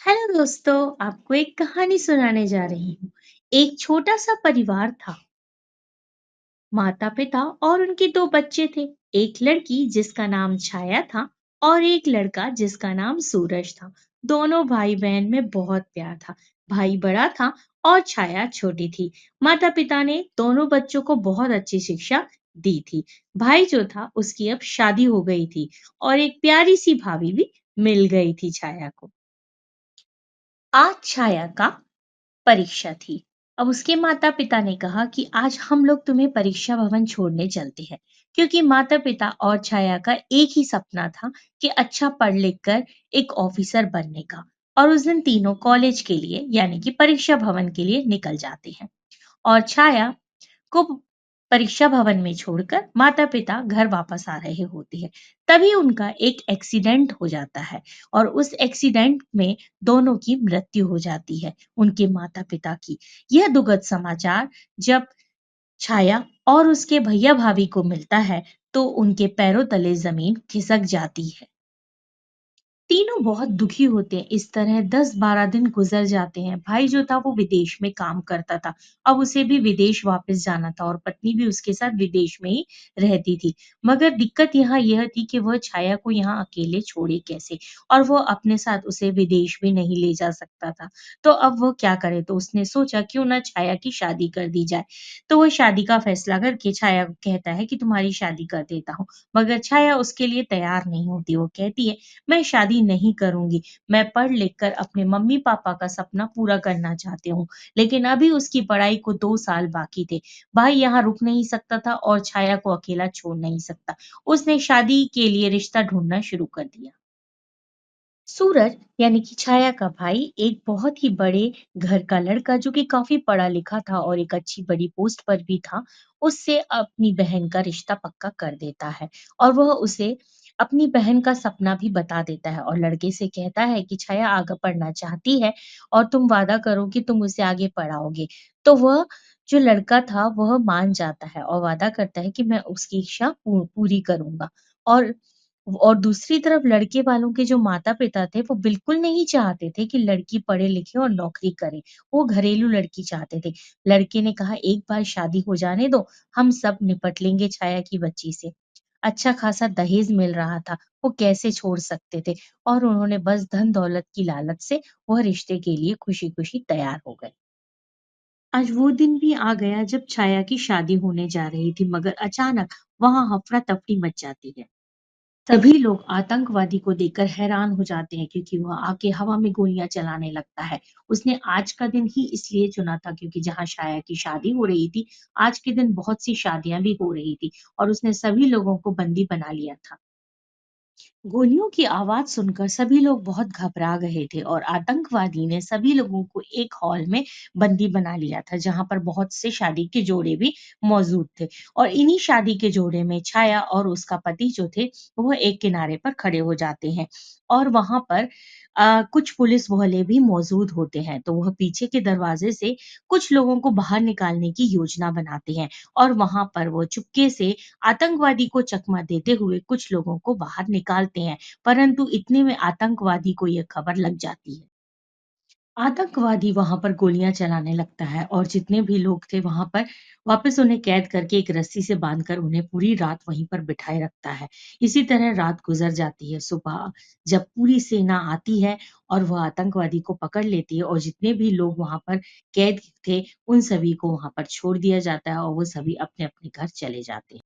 Hello दोस्तों, आपको एक कहानी सुनाने जा रही हूँ। एक छोटा सा परिवार था। माता पिता और उनके दो बच्चे थे। एक लड़की जिसका नाम छाया था और एक लड़का जिसका नाम सूरज था। दोनों भाई बहन में बहुत प्यार था। भाई बड़ा था और छाया छोटी थी। माता पिता ने दोनों बच्चों को बहुत अच्छी शिक्षा दी थी। भाई जो था उसकी अब शादी हो गई थी और एक प्यारी सी भाभी भी मिल गई थी छाया को। आज छाया का परीक्षा थी। अब उसके माता-पिता ने कहा कि आज हम लोग तुम्हें परीक्षा भवन छोड़ने चलते हैं, क्योंकि माता-पिता और छाया का एक ही सपना था कि अच्छा पढ़ लिख कर एक ऑफिसर बनने का। और उस दिन तीनों कॉलेज के लिए यानी कि परीक्षा भवन के लिए निकल जाते हैं। और छाया को परीक्षा भवन में छोड़कर माता-पिता घर वापस आ रहे होते हैं। तभी उनका एक एक्सीडेंट हो जाता है और उस एक्सीडेंट में दोनों की मृत्यु हो जाती है, उनके माता-पिता की। यह दुखद समाचार जब छाया और उसके भैया-भाभी को मिलता है, तो उनके पैरों तले ज़मीन खिसक जाती है। तीनों बहुत दुखी होते हैं। इस तरह 10-12 दिन गुज़र जाते हैं। भाई जो था वो विदेश में काम करता था। अब उसे भी विदेश वापस जाना था और पत्नी भी उसके साथ विदेश में ही रहती थी। मगर दिक्कत यहाँ यह थी कि वह छाया को यहाँ अकेले छोड़े कैसे? और वो अपने साथ उसे विदेश भी नहीं ले जा सकता था। तो अब वो क्या करे? तो उसने सोचा क्यों ना छाया की शादी कर दी जाए। तो वो शादी का फैसला करके छाया को कहता है कि तुम्हारी शादी कर देता हूँ। मगर छाया उसके लिए तैयार नहीं होती। वो कहती है मैं शादी नहीं करूँगी। मैं पढ़ लिख कर अपने मम्मी-पापा का सपना पूरा करना चाहती हूँ। लेकिन अभी उसकी पढ़ाई को 2 साल बाकी थे। भाई यहाँ रुक नहीं सकता था और छाया को अकेला छोड़ नहीं सकता। उसने शादी के लिए रिश्ता ढूँढना शुरू कर दिया। सूरज यानी कि छाया का भाई एक बहुत ही बड़े घर का लड़का जो कि काफ़ी पढ़ा-लिखा था और एक अच्छी बड़ी पोस्ट पर भी था, उससे अपनी बहन का रिश्ता पक्का कर देता है और वह उसे अपनी बहन का सपना भी बता देता है और लड़के से कहता है कि छाया आगे पढ़ना चाहती है और तुम वादा करो कि तुम उसे आगे पढ़ाओगे। तो वह जो लड़का था वह मान जाता है और वादा करता है कि मैं उसकी इच्छा पूरी करूँगा और दूसरी तरफ लड़के वालों के जो माता-पिता थे, वो बिल्कुल नहीं चाहते थे कि लड़की पढ़े-लिखे और नौकरी करे। वो घरेलू लड़की चाहते थे। लड़के ने कहा, "एक बार शादी हो जाने दो, हम सब निपट लेंगे छाया की बच्ची से।" अच्छा खासा दहेज मिल रहा था, वो कैसे छोड़ सकते थे? और उन्होंने बस धन-दौलत की लालच से वह रिश्ते के लिए खुशी-खुशी तैयार हो गए। आज वो दिन भी आ गया जब छाया की शादी होने जा रही थी, मगर अचानक वहाँ हफ़्ड़ा-तफ़्ड़ी मच जाती है। सभी लोग आतंकवादी को देखकर हैरान हो जाते हैं क्योंकि वह आके हवा में गोलियां चलाने लगता है। उसने आज का दिन ही इसलिए चुना था क्योंकि जहां शाया की शादी हो रही थी, आज के दिन बहुत सी शादियां भी हो रही थी और उसने सभी लोगों को बंदी बना लिया था। गोलियों की आवाज सुनकर सभी लोग बहुत घबरा गए थे और आतंकवादी ने सभी लोगों को एक हॉल में बंदी बना लिया था जहां पर बहुत से शादी के जोड़े भी मौजूद थे और इन्हीं शादी के जोड़े में छाया और उसका पति जो थे वह एक किनारे पर खड़े हो जाते हैं और वहां पर कुछ पुलिस वाले भी मौजूद होते हैं तो वह पीछे के दरवाजे से कुछ लोगों को बाहर निकालने की योजना बनाते हैं और वहां पर वो चुपके से आतंकवादी को चकमा देते हुए कुछ लोगों को बाहर निकालते हैं, परंतु इतने में आतंकवादी को यह खबर लग जाती है। आतंकवादी वहाँ पर गोलियाँ चलाने लगता है और जितने भी लोग थे वहाँ पर वापस उन्हें कैद करके एक रस्सी से बाँधकर उन्हें पूरी रात वहीं पर बिठाए रखता है। इसी तरह रात गुज़र जाती है। सुबह जब पूरी सेना आती है और वह आतंकवादी को पकड़ लेती है और जितने भी लोग वहाँ पर कैद थे, उन सभी को वहाँ पर छोड़ दिया जाता है और वो सभी अपने-अपने घर चले जाते हैं।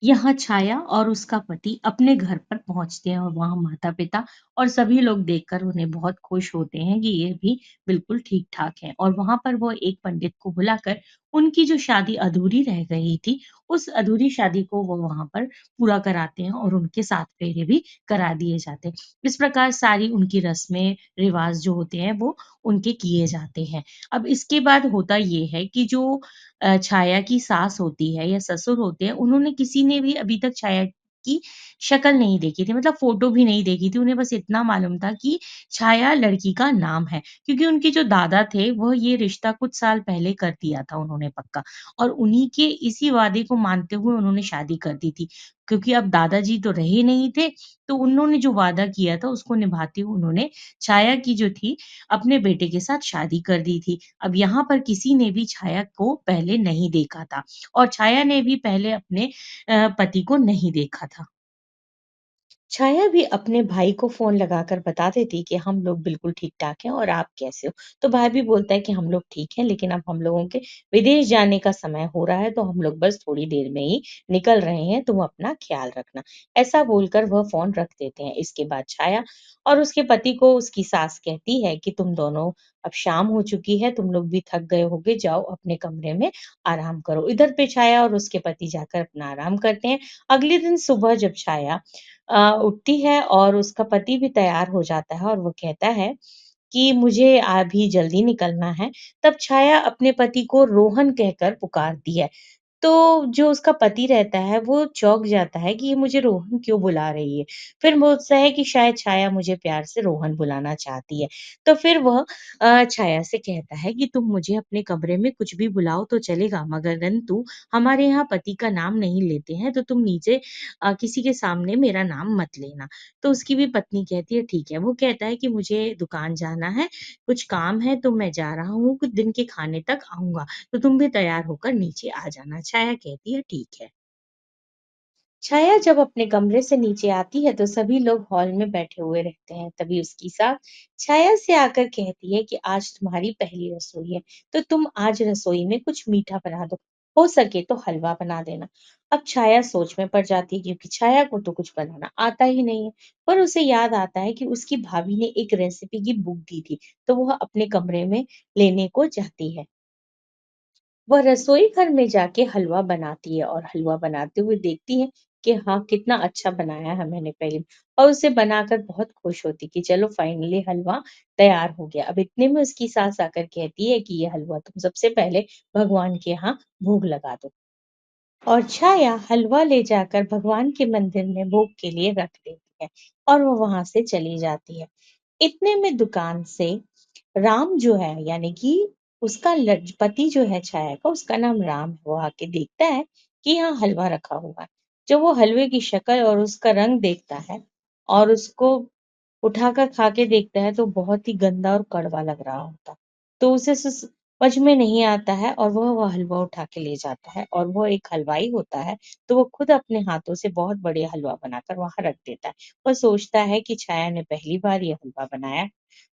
यहाँ छाया और उसका पति अपने घर पर पहुँचते हैं और वहाँ माता-पिता और सभी लोग देखकर उन्हें बहुत खुश होते हैं कि ये भी बिल्कुल ठीक-ठाक है और वहाँ पर वो एक पंडित को बुलाकर उनकी जो शादी अधूरी रह गई थी, उस अधूरी शादी को वो वहाँ पर पूरा कराते हैं और उनके 7 फेरे भी करा दिए जाते हैं। इस प्रकार सारी उनकी रस्में, रिवाज़ जो होते हैं वो उनके किए जाते हैं। अब इसके बाद होता ये है कि जो छाया की सास होती है या ससुर होते हैं, उन्होंने किसी ने भी अभी तक छाया की शक्ल नहीं देखी थी, मतलब फ़ोटो भी नहीं देखी थी। उन्हें बस इतना मालूम था कि छाया लड़की का नाम है, क्योंकि उनके जो दादा थे, वह ये रिश्ता कुछ साल पहले कर दिया था उन्होंने पक्का और उन्हीं के इसी वादे को मानते हुए उन्होंने शादी कर दी थी। क्योंकि अब दादाजी तो रहे नहीं थे, तो उन्होंने जो वादा किया था उसको निभाते हुए उन्होंने छाया की जो थी अपने बेटे के साथ शादी कर दी थी। अब यहाँ पर किसी ने भी छाया को पहले नहीं देखा था और छाया ने भी पहले अपने पति को नहीं देखा था। छाया भी अपने भाई को फ़ोन लगाकर बता देती कि हम लोग बिल्कुल ठीक-ठाक हैं और आप कैसे हो? तो भाई भी बोलता है कि हम लोग ठीक हैं, लेकिन अब हम लोगों के विदेश जाने का समय हो रहा है, तो हम लोग बस थोड़ी देर में ही निकल रहे हैं, तुम अपना ख़्याल रखना। ऐसा बोलकर वह फ़ोन रख देते हैं। इसके बाद छाया और उसके पति को उसकी सास कहती है कि तुम दोनों अब शाम हो चुकी है, तुम लोग भी थक गए होगे, जाओ अपने कमरे में आराम करो। इधर पे छाया और उसके पति जाकर अपना आराम करते हैं। अगले दिन सुबह जब छाया उठती है और उसका पति भी तैयार हो जाता है और वो कहता है कि मुझे अभी जल्दी निकलना है। तब छाया अपने पति को रोहन कहकर पुकारती है। तो जो उसका पति रहता है वो चौंक जाता है कि ये मुझे रोहन क्यों बुला रही है। फिर वो सोचता है कि शायद छाया मुझे प्यार से रोहन बुलाना चाहती है। तो फिर वह छाया से कहता है कि तुम मुझे अपने कमरे में कुछ भी बुलाओ तो चलेगा मगरंतु हमारे यहाँ पति का नाम नहीं लेते हैं तो तुम नीचे किसी के सामने मेरा नाम मत लेना। तो उसकी भी पत्नी कहती है ठीक है। वो कहता है कि मुझे दुकान जाना है, कुछ काम है तो मैं जा रहा हूँ, कुछ दिन के खाने तक आऊँगा। तो तुम भी तैयार होकर नीचे आ जाना। छाया कहती है ठीक है। छाया जब अपने कमरे से नीचे आती है तो सभी लोग हॉल में बैठे हुए रहते हैं। तभी उसकी सास छाया से आकर कहती है कि आज तुम्हारी पहली रसोई है, तो तुम आज रसोई में कुछ मीठा बना दो। हो सके तो हलवा बना देना। अब छाया सोच में पड़ जाती है क्योंकि छाया को तो कुछ बनाना आता ही नहीं है। पर उसे याद आता है कि उसकी भाभी ने एक रेसिपी की बुक दी थी, तो वह अपने कमरे में लेने को जाती है। वह रसोई घर में जाके हलवा बनाती है और हलवा बनाते हुए देखती है कि हाँ, कितना अच्छा बनाया है मैंने पहले और उसे बनाकर बहुत खुश होती कि चलो फाइनली हलवा तैयार हो गया। अब इतने में उसकी सास आकर कहती है कि ये हलवा तुम सबसे पहले भगवान के यहाँ भोग लगा दो। और छाया हलवा ले जाकर भगवान के मंदिर में भोग के लिए रख देती है और वो वहां से चली जाती है। इतने में दुकान से राम जो है यानी कि उसका पति जो है छाया का उसका नाम राम है। वो आके देखता है कि यहाँ हलवा रखा हुआ है। जब वो हलवे की शक्ल और उसका रंग देखता है और उसको उठाकर खा के देखता है तो बहुत ही गंदा और कड़वा लग रहा होता। तो उसे समझ में नहीं आता है और वह हलवा उठा के ले जाता है और वो एक हलवाई होता है तो वो खुद अपने हाथों से बहुत बड़े हलवा बनाकर वहां रख देता है। वो सोचता है कि छाया ने पहली बार ये हलवा बनाया है,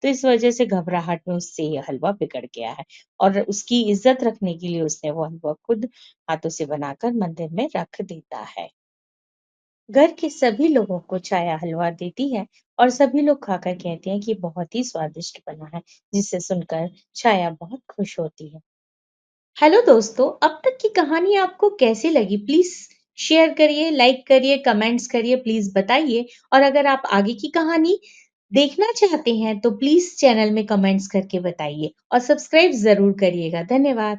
तो इस वजह से घबराहट में उससे ये हलवा बिगड़ गया है और उसकी इज्जत रखने के लिए उसने वो हलवा खुद हाथों से बनाकर मंदिर में रख देता है। घर के सभी लोगों को छाया हलवा देती है और सभी लोग खाकर कहते हैं कि बहुत ही स्वादिष्ट बना है, जिसे सुनकर छाया बहुत खुश होती है। हेलो दोस्तों, अब तक की कहानी आपको कैसी लगी? प्लीज शेयर करिए, लाइक करिए, कमेंट्स करिए, प्लीज बताइए। और अगर आप आगे की कहानी देखना चाहते हैं तो प्लीज चैनल में कमेंट्स करके बताइए और सब्सक्राइब जरूर करिएगा। धन्यवाद।